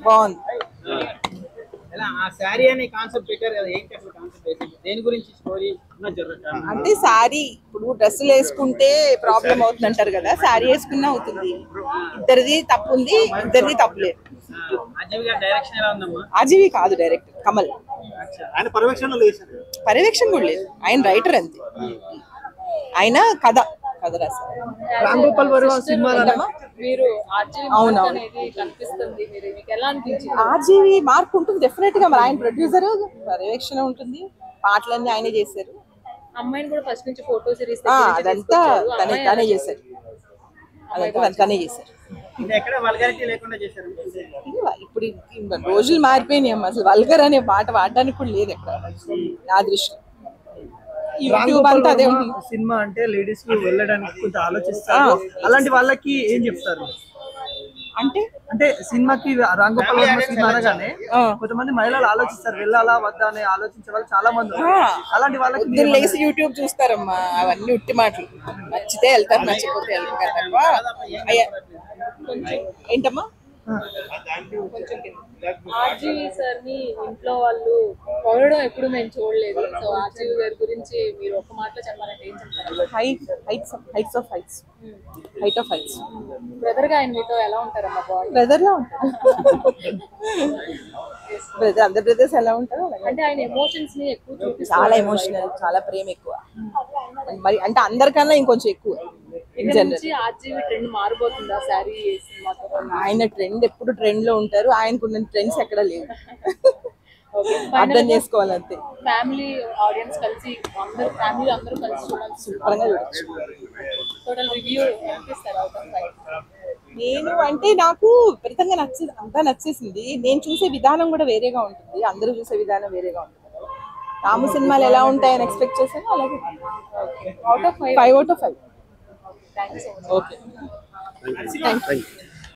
బాగుంది. ఎలా ఆ శారీ అనే కాన్సెప్ట్ పెట్టారు కదా, ఏంటి అసలు కాన్సెప్ట్, దేని గురించి స్టోరీ అంటే శారీ ఇప్పుడు డ్రెస్సులు వేసుకుంటే ప్రాబ్లం అవుతుంది అంటారు కదా, శారీ వేసుకున్నా అవుతుంది. ఇద్దరిది తప్పు ఉంది, ఇద్దరిది తప్పు లేదు. డైరెక్షన్ ఎలా ఉందమ్మా? అజీవి కాదు, డైరెక్టర్ కమల్. ఆయన పర్యవేక్షణ కూడా లేదు, ఆయన రైటర్ అంతే. ఆయన కథ రాశారు. Ram Gopal Varma cinema RGV mark ఉంటుంది డెఫినెట్ గా. మరి ఆయన ప్రొడ్యూసర్, పర్యవేక్షణ ఉంటుంది, పాటలన్నీ ఆయనే చేశారు. అమ్మాయిని కూడా ఫస్ట్ నుంచి ఫోటో సిరీస్ అదంతా తనే చేశారు. ఇప్పుడు రోజులు మారిపోయినాయి అమ్మ, అసలు వల్గర్ అనే మాట వాడడానికి కూడా లేదు ఎక్కడ నా దృష్టి. యూట్యూబ్ అంతా అదే ఉంటుంది. సినిమా అంటే లేడీస్ కి వెళ్ళడానికి కొంత ఆలోచిస్తారు, అలాంటి వాళ్ళకి ఏం చెప్తారు? అంటే సినిమాకి రామ్ గోపాల్ వర్మ సినిమా అనగానే కొంతమంది మహిళలు ఆలోచిస్తారు, వెళ్ళాలా వద్దా అని ఆలోచించే వాళ్ళు చాలా మంది. అలాంటి వాళ్ళకి లేసి యూట్యూబ్ చూస్తారమ్మా, అవన్నీ ఉట్టి మాటలు. నచ్చితే వెళ్తారు, నచ్చకపోతే వెళ్తారు తప్ప. ఏంటమ్మా? ఆర్జీవి సార్ ని ఇంట్లో వాళ్ళు పొగడడం ఎప్పుడు మేము చూడలేదు. సో ఆర్జీవి గారి గురించి మీరు ఒక మాటలో చెప్పాలంటే ఏం చెప్తారు? Height of heights. బ్రదర్ గా ఆయన మీతో ఎలా ఉంటారమ్మా? బ్రదర్ లా ఉంటారు. అందరు బ్రదర్స్ ఎలా ఉంటారో అంటే ఆయన ఎమోషన్స్ ని ఎక్కువ చూపిస్తారు. చాలా ఎమోషనల్, చాలా ప్రేమ ఎక్కువ. మరి అంటే అందరికన్నా ఇంకొంచెం ఎక్కువ. ఆర్జీవి ట్రెండ్ మారిపోతుందా శారీ సినిమాతో? ఆయన ట్రెండ్ ఎప్పుడు ట్రెండ్ లో ఉంటారు, ఆయనకున్న ట్రెండ్స్ ఎక్కడ లేవు. అర్థం చేసుకోవాలంతే. ఫ్యామిలీ ఆడియన్స్ కలిసి అందరూ కలిసి చూడాలి, సూపర్గా చూడొచ్చు. టోటల్ రివ్యూ అనిపిస్తారు అవుట్ ఆఫ్ 5? నేను అంటే నాకు విపరీతంగా అంతా నచ్చేసింది. నేను చూసే విధానం కూడా వేరేగా ఉంటుంది, అందరూ చూసే విధానం వేరేగా ఉంటుంది. రాము సినిమాలు ఎలా ఉంటాయని ఎక్స్పెక్ట్ చేశాను, అలాగే out of 5. 5 out of 5. Thank you so much. Okay, thank you.